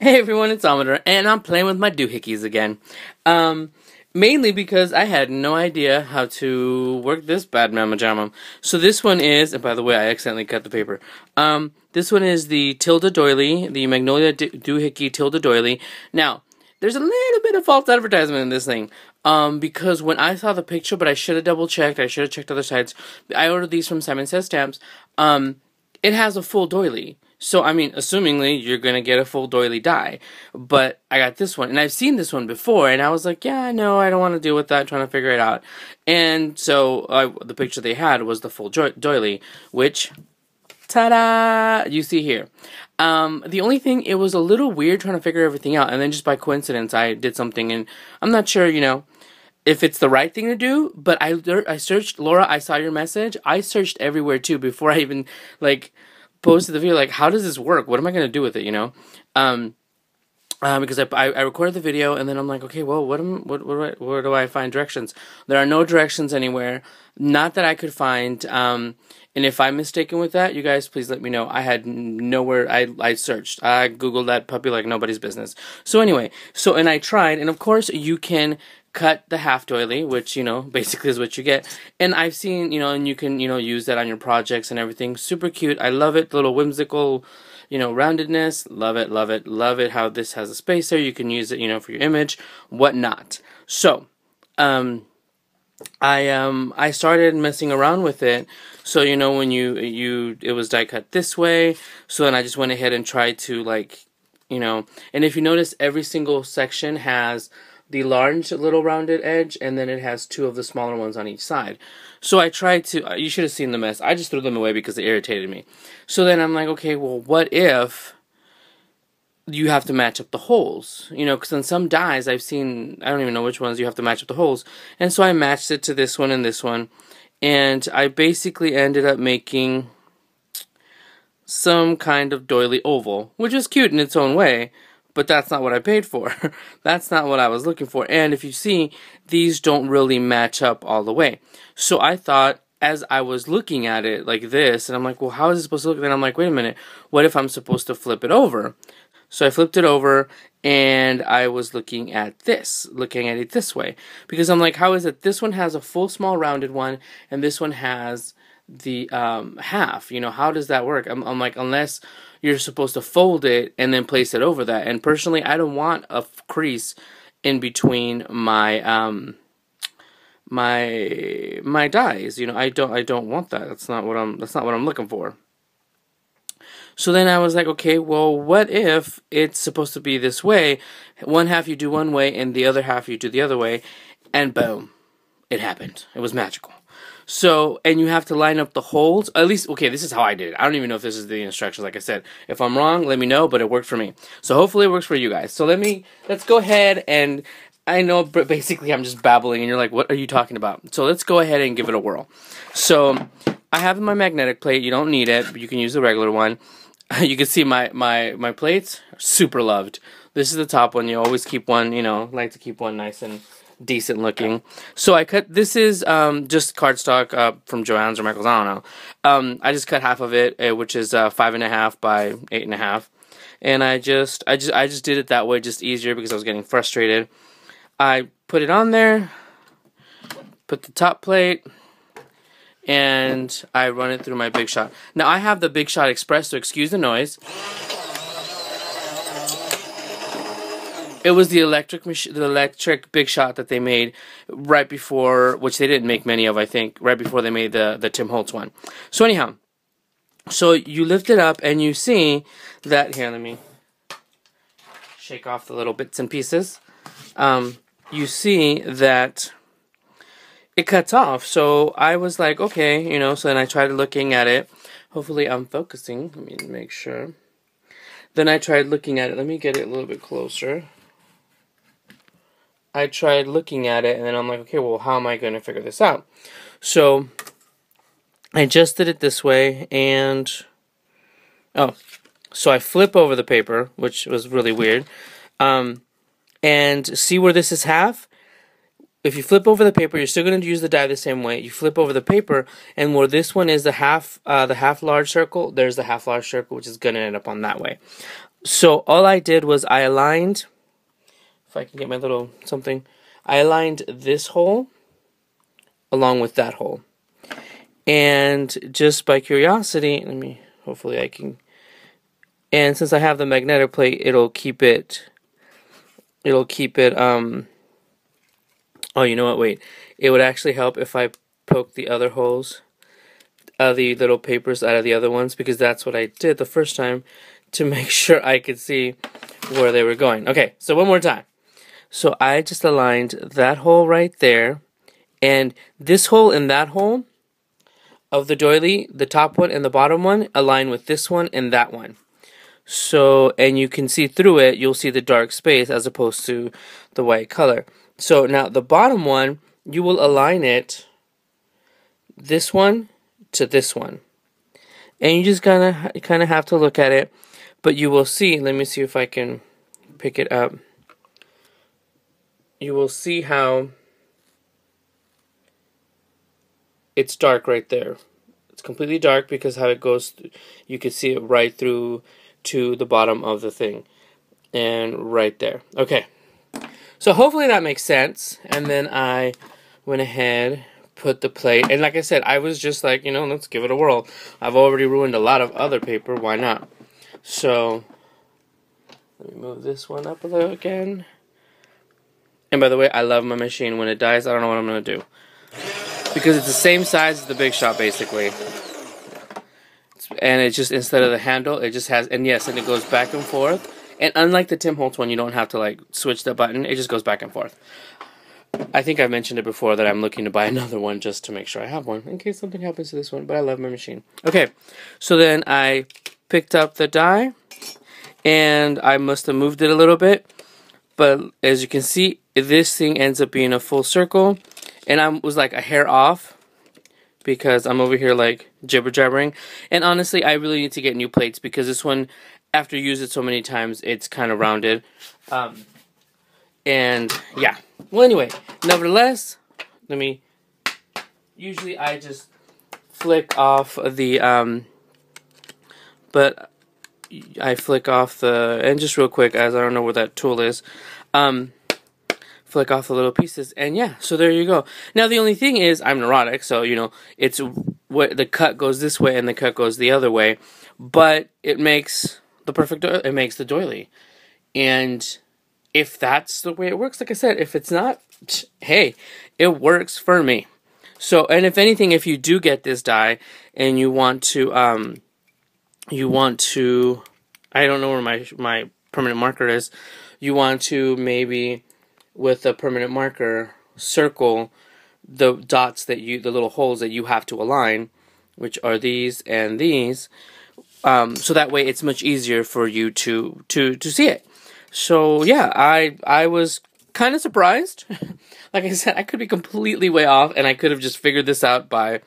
Hey everyone, it's Amador, and I'm playing with my doohickeys again. Mainly because I had no idea how to work this bad mamma jamma. So this one is, and by the way, I accidentally cut the paper. This one is the Tilda Doily, the Magnolia Doohickey Tilda Doily. Now, there's a little bit of false advertisement in this thing. Because when I saw the picture, but I should have double checked, I should have checked other sites. I ordered these from Simon Says Stamps. It has a full doily. So, I mean, assumingly, you're going to get a full doily die. But I got this one, and I've seen this one before, and I was like, yeah, no, I don't want to deal with that, trying to figure it out. And so, the picture they had was the full doily, which, ta-da, you see here. The only thing, it was a little weird trying to figure everything out, and then just by coincidence, I did something, and I'm not sure, if it's the right thing to do, but I searched, Laura, I saw your message, I searched everywhere, too, before I even, posted the video, how does this work? What am I going to do with it, because I recorded the video, and then I'm like, okay, well, where do I find directions? There are no directions anywhere, not that I could find, and if I'm mistaken with that, you guys, please let me know. I had nowhere, I searched, I Googled that puppy like nobody's business. So anyway, and I tried, and of course, you can cut the half doily, which, basically is what you get. And I've seen, and you can, use that on your projects and everything. Super cute. I love it. Little whimsical, roundedness. Love it, love it, love it. How this has a spacer. You can use it, for your image, whatnot. So, I started messing around with it. So, when it was die cut this way. So then I just went ahead and tried to, and if you notice, every single section has the large little rounded edge, and then it has two of the smaller ones on each side. So I tried to, you should have seen the mess. I just threw them away because they irritated me. So then I'm like, okay, well, what if you have to match up the holes? Because in some dies I've seen, I don't even know which ones you have to match up the holes. And so I matched it to this one and this one. And I basically ended up making some kind of doily oval, which is cute in its own way. But that's not what I paid for. That's not what I was looking for. And if you see, these don't really match up all the way. So I thought, as I was looking at it like this, and I'm like, well, how is it supposed to look? And then I'm like, wait a minute, what if I'm supposed to flip it over? So I flipped it over, and I was looking at it this way. Because I'm like, how is it this one has a full small rounded one, and this one has the half? How does that work? I'm like, unless you're supposed to fold it and then place it over that. And personally, I don't want a crease in between my my dies. I don't want that. That's not what I'm looking for. So then I was like, okay, well, what if it's supposed to be this way? One half you do one way and the other half you do the other way, and boom, it happened. It was magical. So, and you have to line up the holes. At least, okay, this is how I did it. I don't even know if this is the instructions, like I said. If I'm wrong, let me know, but it worked for me. So hopefully it works for you guys. So let's go ahead, and I know basically I'm just babbling, and you're like, what are you talking about? So let's go ahead and give it a whirl. So I have my magnetic plate. You don't need it, but you can use the regular one. You can see my plates are super loved. This is the top one. You always keep one, like to keep one nice and decent looking. So I cut, this is just cardstock from Joann's or Michael's, I don't know. I just cut half of it, which is 5.5 by 8.5. And I just did it that way, just easier because I was getting frustrated. I put it on there, put the top plate, and I run it through my Big Shot. Now I have the Big Shot Express, so excuse the noise. It was the electric Big Shot that they made right before, which they didn't make many of, I think, right before they made the Tim Holtz one. So anyhow, so you lift it up and you see that, here, let me shake off the little bits and pieces. You see that it cuts off. So I was like, okay, so then I tried looking at it. Hopefully I'm focusing. Let me make sure. Then I tried looking at it. Let me get it a little bit closer. I tried looking at it, and then I'm like, okay, well, how am I going to figure this out? So I just did it this way, and so I flip over the paper, which was really weird, and see where this is half? If you flip over the paper, you're still going to use the die the same way. You flip over the paper, and where this one is the half large circle, there's the half large circle, which is going to end up on that way. So all I did was I aligned, if I can get my little something, I aligned this hole along with that hole. And just by curiosity, hopefully I can, and since I have the magnetic plate, it'll keep it, oh, you know what, wait. It would actually help if I poke the other holes, the little papers out of the other ones, because that's what I did the first time to make sure I could see where they were going. Okay, so one more time. So I just aligned that hole right there, and this hole and that hole of the doily, the top one and the bottom one, align with this one and that one. So, and you can see through it, you'll see the dark space as opposed to the white color. So now the bottom one, you will align it, this one to this one. And you just kind of have to look at it, but you will see, let me see if I can pick it up. You will see how it's dark right there. It's completely dark because how it goes, you can see it right through to the bottom of the thing. And right there. Okay. So hopefully that makes sense. And then I went ahead, put the plate, and like I said, I was just like, let's give it a whirl. I've already ruined a lot of other paper, why not? So, let me move this one up a little again. And by the way, I love my machine. When it dies, I don't know what I'm going to do. Because it's the same size as the Big Shot, basically. And it just, instead of the handle, it just has, and yes, and it goes back and forth. And unlike the Tim Holtz one, you don't have to, like, switch the button. It just goes back and forth. I think I've mentioned it before that I'm looking to buy another one just to make sure I have one, in case something happens to this one. But I love my machine. Okay, so then I picked up the die, and I must have moved it a little bit. But as you can see, this thing ends up being a full circle. And I was like a hair off because I'm over here like jibber-jabbering. And honestly, I really need to get new plates because this one, after you use it so many times, it's kind of rounded. And yeah. Well, anyway, nevertheless, usually I just flick off the, but I flick off the, and just real quick, as I don't know where that tool is, flick off the little pieces, and yeah, so there you go. Now the only thing is, I'm neurotic, so it's what the cut goes this way and the cut goes the other way, but it makes the perfect, it makes the doily. And if that's the way it works, like I said, if it's not, hey, it works for me. So, and if anything, if you do get this die and you want to, I don't know where my permanent marker is, you want to maybe, with a permanent marker, circle the dots that the little holes that you have to align, which are these and these, so that way it's much easier for you to see it. So yeah, I was kind of surprised. Like I said, I could be completely way off, and I could have just figured this out by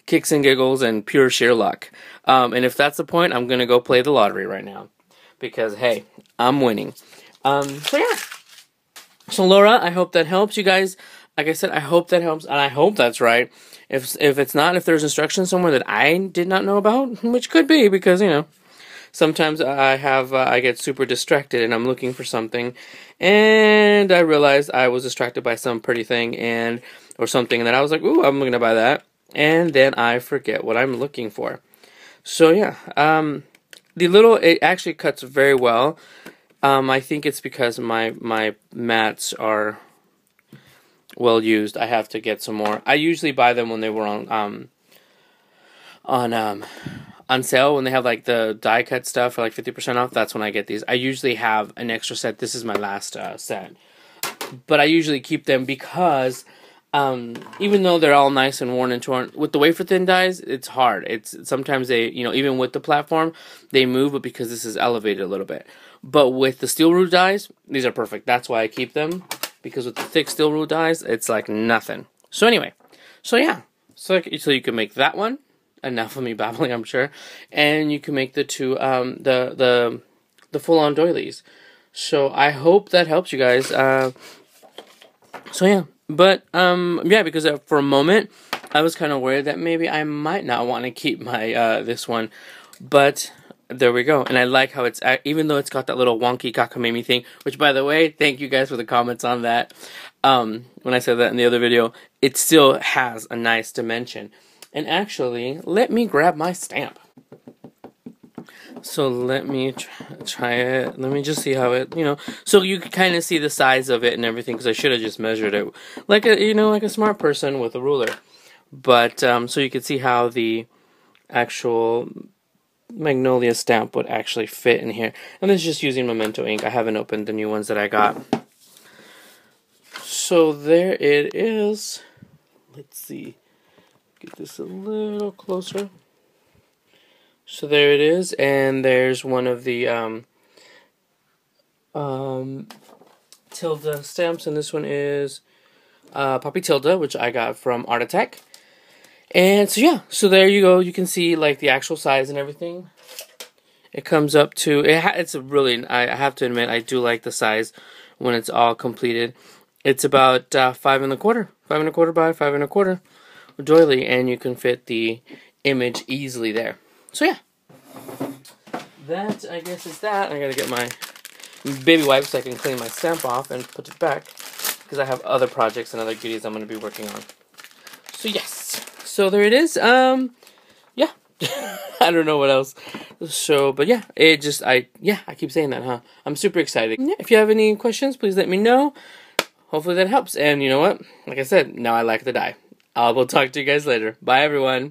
kicks and giggles and pure sheer luck. And if that's the point, I'm gonna go play the lottery right now, because hey, I'm winning. So yeah. So Laura, I hope that helps you guys. Like I said, I hope that helps, and I hope that's right. If it's not, if there's instructions somewhere that I did not know about, which could be because sometimes I get super distracted and I'm looking for something, and I realized I was distracted by some pretty thing or something, and then I was like, ooh, I'm gonna buy that, and then I forget what I'm looking for. So yeah, it actually cuts very well. I think it's because my mats are well used. I have to get some more. I usually buy them when they were on sale, when they have like the die cut stuff for like 50% off. That's when I get these. I usually have an extra set. This is my last set, but I usually keep them because even though they're all nice and worn and torn, with the wafer thin dies, it's hard. It's sometimes they, even with the platform, they move, but because this is elevated a little bit. But with the steel rule dies, these are perfect. That's why I keep them, because with the thick steel rule dies, it's like nothing. So anyway, so yeah, so you can make that one. Enough of me babbling, I'm sure, and you can make the two the full-on doilies. So I hope that helps you guys. So yeah. But, yeah, because for a moment, I was kind of worried that maybe I might not want to keep my, this one. But there we go. And I like how it's, even though it's got that little wonky cockamamie thing, which, by the way, thank you guys for the comments on that. When I said that in the other video, it still has a nice dimension. And actually, let me grab my stamp. So let me try it. Let me just see how it, so you can kind of see the size of it and everything, because I should have just measured it like a, like a smart person with a ruler. But, so you can see how the actual Magnolia stamp would actually fit in here. And this is just using Memento ink. I haven't opened the new ones that I got. So there it is. Let's see. Get this a little closer. So there it is, and there's one of the Tilda stamps, and this one is Puppy Tilda, which I got from Art Attack. And so yeah, so there you go. You can see like the actual size and everything. It comes up to it's a really. I have to admit, I do like the size when it's all completed. It's about 5 1/4 by 5 1/4 doily, and you can fit the image easily there. So yeah, that I guess is that. I gotta get my baby wipes so I can clean my stamp off and put it back, because I have other projects and other goodies I'm gonna be working on. So yes. So there it is. Yeah. I don't know what else. So, but yeah, I keep saying that, huh? I'm super excited. Yeah, if you have any questions, please let me know. Hopefully that helps. And you know what? Like I said, now I like the die. I will talk to you guys later. Bye, everyone.